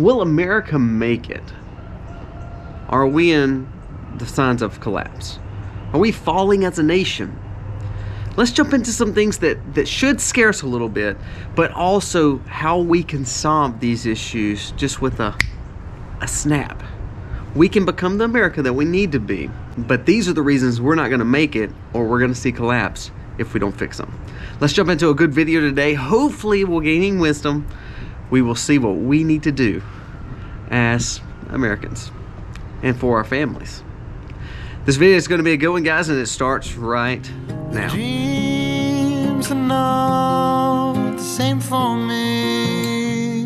Will America make it? Are we in the signs of collapse? Are we falling as a nation? Let's jump into some things that should scare us a little bit, but also how we can solve these issues just with a snap. We can become the America that we need to be, but these are the reasons we're not going to make it, or we're going to see collapse if we don't fix them. Let's jump into a good video today. Hopefully we're gaining wisdom. We will see what we need to do as Americans and for our families. This video is going to be a good one, guys, and it starts right now. Dreams are not the same for me,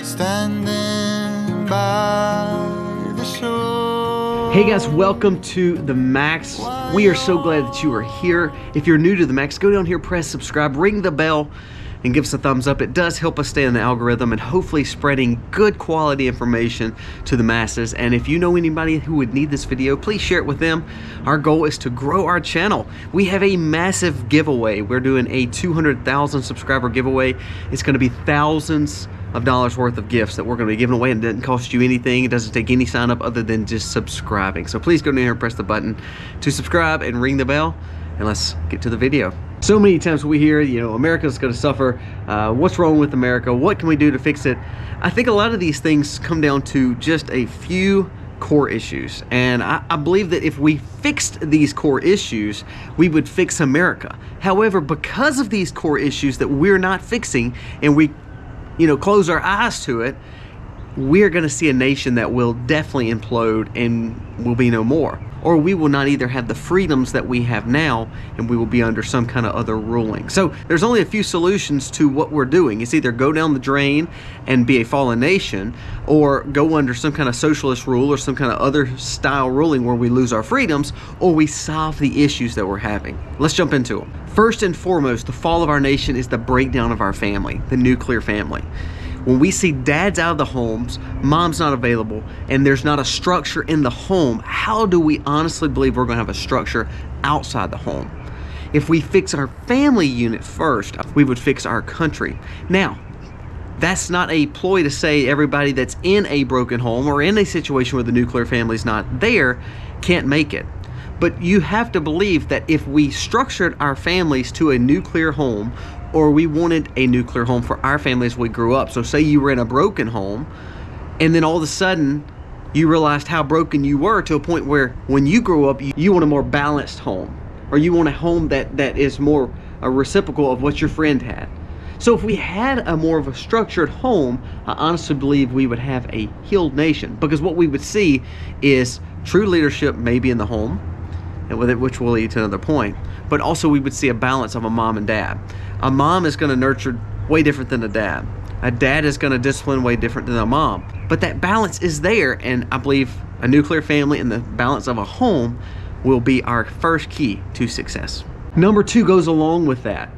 standing by the shore. Hey guys, welcome to The Max. We are so glad that you are here. If you're new to The Max, go down here, press subscribe, ring the bell, and give us a thumbs up. It does help us stay in the algorithm and hopefully spreading good quality information to the masses. And if you know anybody who would need this video, please share it with them. Our goal is to grow our channel. We have a massive giveaway. We're doing a 200,000 subscriber giveaway. It's going to be thousands of dollars worth of gifts that we're going to be giving away, and it doesn't cost you anything. It doesn't take any sign up other than just subscribing. So please go down here and press the button to subscribe and ring the bell, and let's get to the video. So many times we hear, America's going to suffer. What's wrong with America? What can we do to fix it? I think a lot of these things come down to just a few core issues. And I believe that if we fixed these core issues, we would fix America. However, because of these core issues that we're not fixing and we, close our eyes to it, we're going to see a nation that will definitely implode and will be no more. Or we will not either have the freedoms that we have now, and we will be under some kind of other ruling. So there's only a few solutions to what we're doing. It's either go down the drain and be a fallen nation, or go under some kind of socialist rule or some kind of other style ruling where we lose our freedoms, or we solve the issues that we're having. Let's jump into them. First and foremost, the fall of our nation is the breakdown of our family, the nuclear family. When we see dads out of the homes, mom's not available, and there's not a structure in the home, how do we honestly believe we're going to have a structure outside the home? If we fix our family unit first, we would fix our country. Now, that's not a ploy to say everybody that's in a broken home or in a situation where the nuclear family's not there can't make it. But you have to believe that if we structured our families to a nuclear home, or we wanted a nuclear home for our family as we grew up. So say you were in a broken home, and then all of a sudden you realized how broken you were to a point where when you grew up, you want a more balanced home, or you want a home that is more a reciprocal of what your friend had. So if we had a more of a structured home, I honestly believe we would have a healed nation, because what we would see is true leadership maybe in the home, and with it, which will lead to another point, but also we would see a balance of a mom and dad. A mom is going to nurture way different than a dad. A dad is going to discipline way different than a mom. But that balance is there, and I believe a nuclear family and the balance of a home will be our first key to success. Number two goes along with that.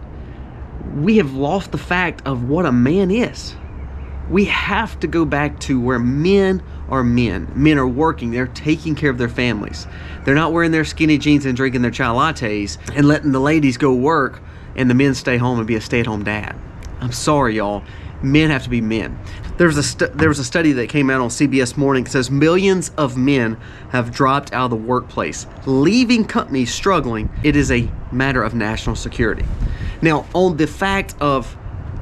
We have lost the fact of what a man is. We have to go back to where men are men. Men are working, they're taking care of their families. They're not wearing their skinny jeans and drinking their chai lattes and letting the ladies go work and the men stay home and be a stay-at-home dad. I'm sorry, y'all. Men have to be men. There was a study that came out on CBS Morning that says millions of men have dropped out of the workplace, leaving companies struggling. It is a matter of national security. Now, on the fact of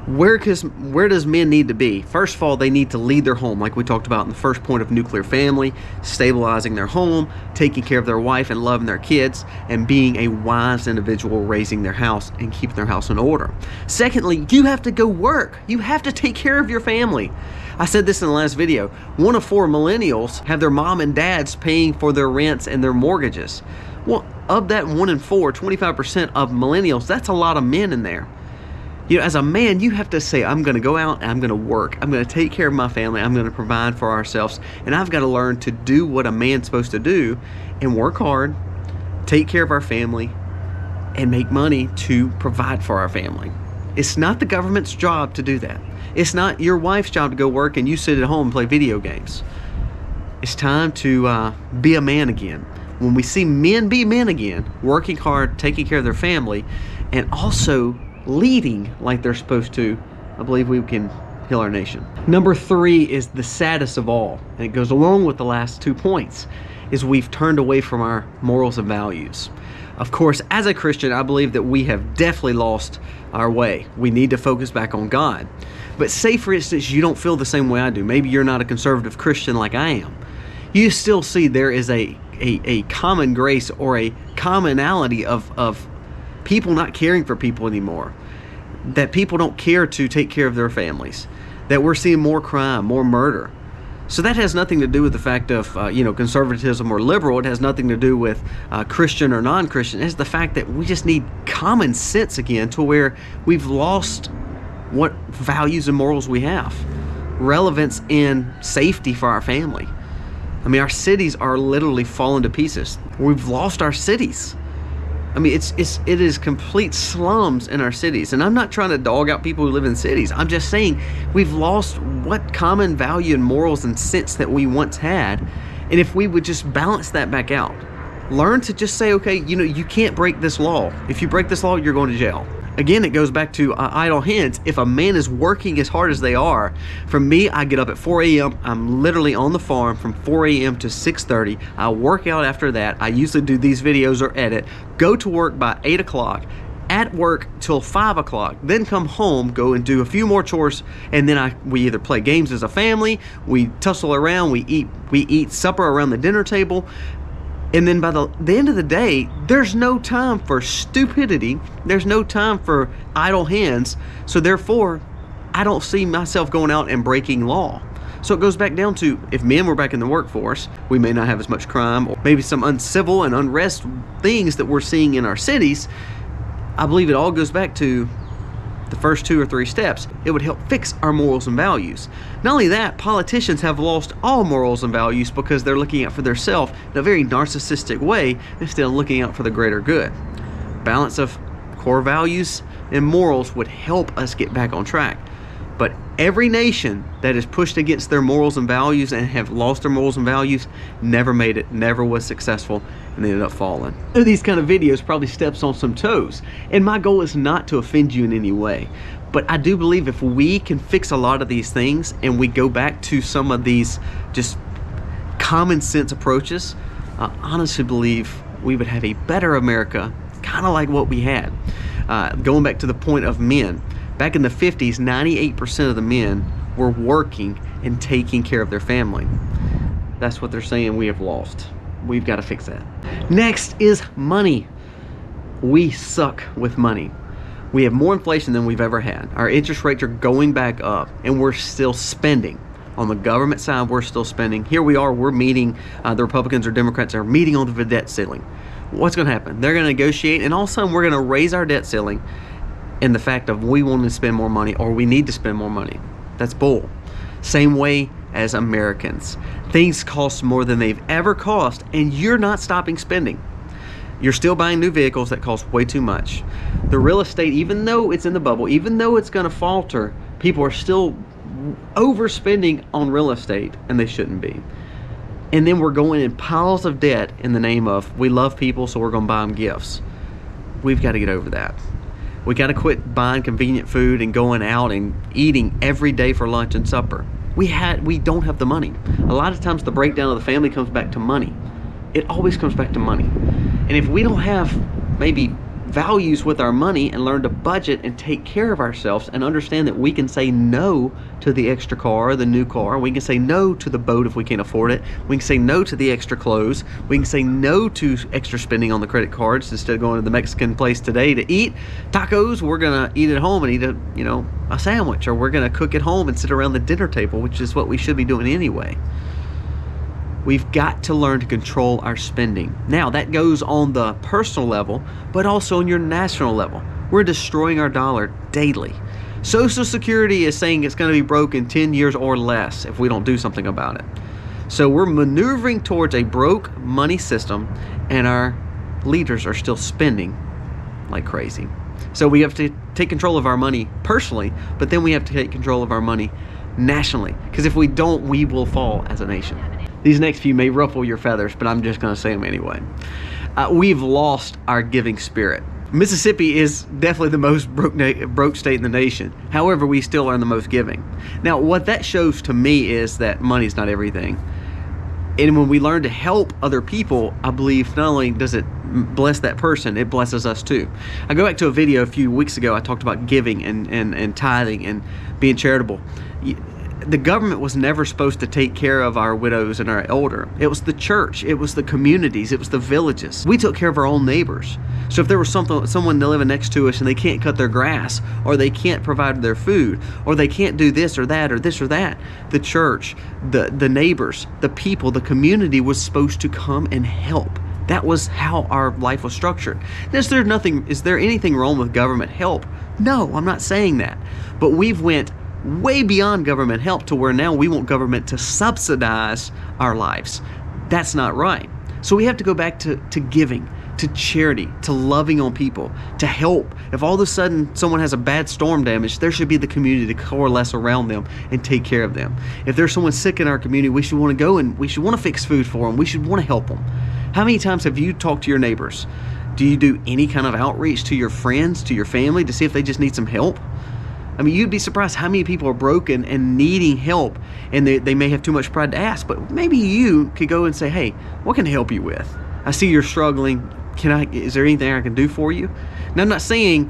where does men need to be? First of all, they need to lead their home, like we talked about in the first point of nuclear family, stabilizing their home, taking care of their wife and loving their kids, and being a wise individual raising their house and keeping their house in order. Secondly, you have to go work. You have to take care of your family. I said this in the last video. 1 of 4 millennials have their mom and dads paying for their rents and their mortgages. Well, of that 1 in 4, 25% of millennials, that's a lot of men in there. As a man, you have to say, I'm going to go out and I'm going to work. I'm going to take care of my family. I'm going to provide for ourselves. And I've got to learn to do what a man's supposed to do and work hard, take care of our family, and make money to provide for our family. It's not the government's job to do that. It's not your wife's job to go work and you sit at home and play video games. It's time to be a man again. When we see men be men again, working hard, taking care of their family, and also leading like they're supposed to, I believe we can heal our nation. Number 3 is the saddest of all, and it goes along with the last 2 points, is we've turned away from our morals and values. Of course, as a Christian, I believe that we have definitely lost our way. We need to focus back on God. But say, for instance, you don't feel the same way I do. Maybe you're not a conservative Christian like I am. You still see there is a common grace or a commonality of people not caring for people anymore. That people don't care to take care of their families. That we're seeing more crime, more murder. So that has nothing to do with the fact of conservatism or liberal. It has nothing to do with Christian or non-Christian. It's the fact that we just need common sense again, to where we've lost what values and morals we have. Relevance in safety for our family. I mean, our cities are literally falling to pieces. We've lost our cities. I mean, it is complete slums in our cities. And I'm not trying to dog out people who live in cities. I'm just saying we've lost what common value and morals and sense that we once had. And if we would just balance that back out, learn to just say, okay, you can't break this law. If you break this law, you're going to jail. Again, it goes back to idle hands. If a man is working as hard as they are, for me, I get up at 4 a.m. I'm literally on the farm from 4 a.m. to 6:30. I work out after that. I usually do these videos or edit. Go to work by 8 o'clock. At work till 5 o'clock. Then come home, go and do a few more chores, and then we either play games as a family, we tussle around, we eat supper around the dinner table. And then by the end of the day, there's no time for stupidity. There's no time for idle hands. So therefore, I don't see myself going out and breaking law. So it goes back down to, if men were back in the workforce, we may not have as much crime, or maybe some uncivil and unrest things that we're seeing in our cities. I believe it all goes back to the first 2 or 3 steps. It would help fix our morals and values. Not only that, politicians have lost all morals and values because they're looking out for themselves in a very narcissistic way instead of looking out for the greater good. Balance of core values and morals would help us get back on track. But every nation that is pushed against their morals and values and have lost their morals and values never made it, never was successful, and they ended up falling. These kind of videos probably steps on some toes, and my goal is not to offend you in any way. But I do believe if we can fix a lot of these things and we go back to some of these just common sense approaches, I honestly believe we would have a better America, kind of like what we had. Going back to the point of men. Back in the 50s, 98% of the men were working and taking care of their family. That's what they're saying we have lost. We've got to fix that. Next is money. We suck with money. We have more inflation than we've ever had. Our interest rates are going back up, and we're still spending. On the government side, we're still spending. Here we are, we're meeting, the Republicans or Democrats are meeting on the debt ceiling. What's going to happen? They're going to negotiate, and all of a sudden we're going to raise our debt ceiling. And the fact of we want to spend more money, or we need to spend more money. That's bull. Same way as Americans. Things cost more than they've ever cost, and you're not stopping spending. You're still buying new vehicles that cost way too much. The real estate, even though it's in the bubble, even though it's going to falter, people are still overspending on real estate, and they shouldn't be. And then we're going in piles of debt in the name of we love people, so we're going to buy them gifts. We've got to get over that. We got to quit buying convenient food and going out and eating every day for lunch and supper. We don't have the money. A lot of times the breakdown of the family comes back to money. It always comes back to money. And if we don't have maybe values with our money and learn to budget and take care of ourselves and understand that we can say no to the extra car or the new car, we can say no to the boat if we can't afford it, we can say no to the extra clothes, we can say no to extra spending on the credit cards. Instead of going to the Mexican place today to eat tacos, we're gonna eat at home and eat a sandwich, or we're gonna cook at home and sit around the dinner table, which is what we should be doing anyway. We've got to learn to control our spending. Now, that goes on the personal level, but also on your national level. We're destroying our dollar daily. Social Security is saying it's going to be broke in 10 years or less if we don't do something about it. So we're maneuvering towards a broke money system, and our leaders are still spending like crazy. So we have to take control of our money personally, but then we have to take control of our money nationally. Because if we don't, we will fall as a nation. These next few may ruffle your feathers, but I'm just going to say them anyway. We've lost our giving spirit. Mississippi is definitely the most broke state in the nation. However, we still are the most giving. Now, what that shows to me is that money's not everything. And when we learn to help other people, I believe not only does it bless that person, it blesses us too. I go back to a video a few weeks ago. I talked about giving and tithing and being charitable. The government was never supposed to take care of our widows and our elder. It was the church. It was the communities. It was the villages. We took care of our own neighbors. So if there was someone living next to us and they can't cut their grass, or they can't provide their food, or they can't do this or that or this or that, the church, the neighbors, the people, the community was supposed to come and help. That was how our life was structured. Is there anything wrong with government help? No, I'm not saying that. But we've went way beyond government help to where now we want government to subsidize our lives. That's not right. So we have to go back to giving, to charity, to loving on people, to help. If all of a sudden someone has a bad storm damage, there should be the community to coalesce around them and take care of them. If there's someone sick in our community, we should want to go and we should want to fix food for them. We should want to help them. How many times have you talked to your neighbors? Do you do any kind of outreach to your friends, to your family, to see if they just need some help? I mean, you'd be surprised how many people are broken and needing help, and they may have too much pride to ask, but maybe you could go and say, hey, what can I help you with? I see you're struggling. Is there anything I can do for you? Now, I'm not saying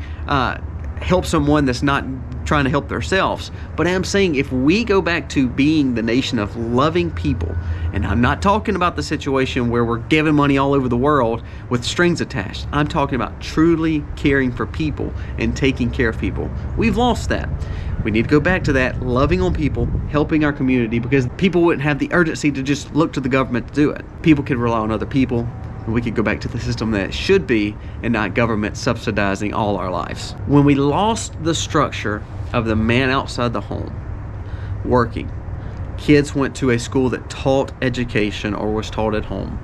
help someone that's not trying to help themselves, but I'm saying if we go back to being the nation of loving people, and I'm not talking about the situation where we're giving money all over the world with strings attached. I'm talking about truly caring for people and taking care of people. We've lost that. We need to go back to that, loving on people, helping our community, because people wouldn't have the urgency to just look to the government to do it. People could rely on other people, and we could go back to the system that it should be and not government subsidizing all our lives. When we lost the structure of the man outside the home working, kids went to a school that taught education or was taught at home,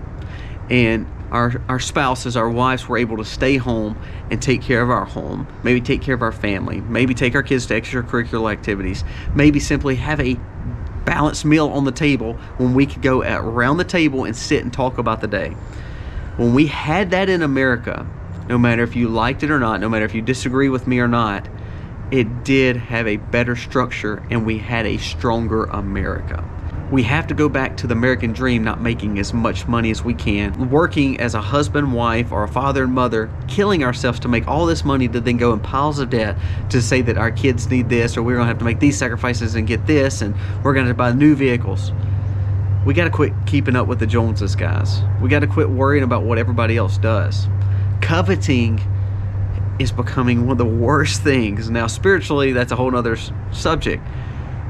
and our spouses, our wives, were able to stay home and take care of our home, maybe take care of our family, maybe take our kids to extracurricular activities, maybe simply have a balanced meal on the table when we could go around the table and sit and talk about the day. When we had that in America, no matter if you liked it or not, no matter if you disagree with me or not, it did have a better structure, and we had a stronger America. We have to go back to the American dream, not making as much money as we can, working as a husband, wife, or a father and mother, killing ourselves to make all this money to then go in piles of debt to say that our kids need this, or we're going to have to make these sacrifices and get this, and we're going to buy new vehicles. We got to quit keeping up with the Joneses, guys. We got to quit worrying about what everybody else does. Coveting is becoming one of the worst things. Now, spiritually, that's a whole other subject.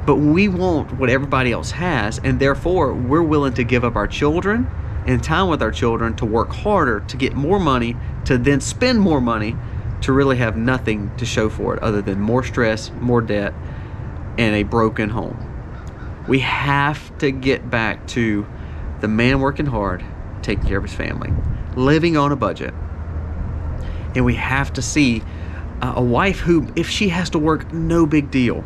But we want what everybody else has, and therefore, we're willing to give up our children and time with our children to work harder, to get more money, to then spend more money, to really have nothing to show for it other than more stress, more debt, and a broken home. We have to get back to the man working hard, taking care of his family, living on a budget. And we have to see a wife who, if she has to work, no big deal.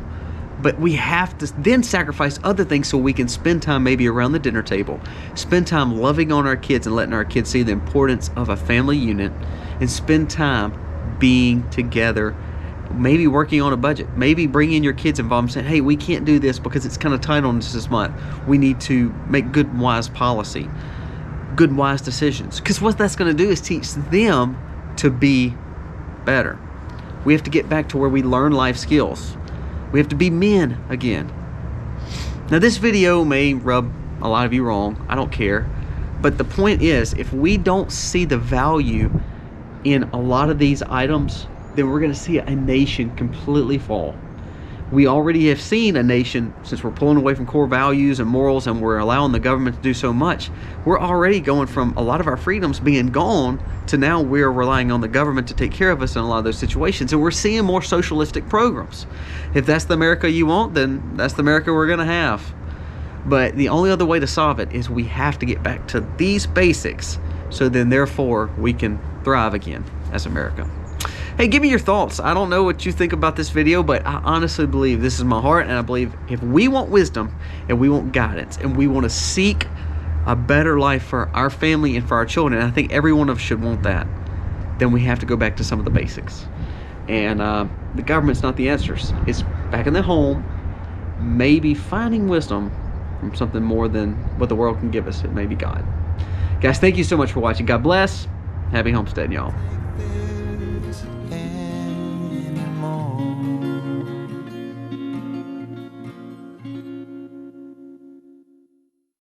But we have to then sacrifice other things so we can spend time maybe around the dinner table, spend time loving on our kids and letting our kids see the importance of a family unit, and spend time being together, maybe working on a budget, maybe bringing your kids involved and saying, hey, we can't do this because it's kind of tight on us this month. We need to make good, wise policy, good, wise decisions. Because what that's going to do is teach them to be better. We have to get back to where we learn life skills. We have to be men again. Now, this video may rub a lot of you wrong. I don't care. But the point is, if we don't see the value in a lot of these items, then we're going to see a nation completely fall. We already have seen a nation, since we're pulling away from core values and morals and we're allowing the government to do so much, we're already going from a lot of our freedoms being gone to now we're relying on the government to take care of us in a lot of those situations. And we're seeing more socialistic programs. If that's the America you want, then that's the America we're going to have. But the only other way to solve it is we have to get back to these basics, so then therefore we can thrive again as America. Hey, give me your thoughts. I don't know what you think about this video, but I honestly believe this is my heart, and I believe if we want wisdom and we want guidance and we want to seek a better life for our family and for our children, and I think every one of us should want that, then we have to go back to some of the basics. And the government's not the answers. It's back in the home, maybe finding wisdom from something more than what the world can give us. It may be God. Guys, thank you so much for watching. God bless. Happy homesteading, y'all.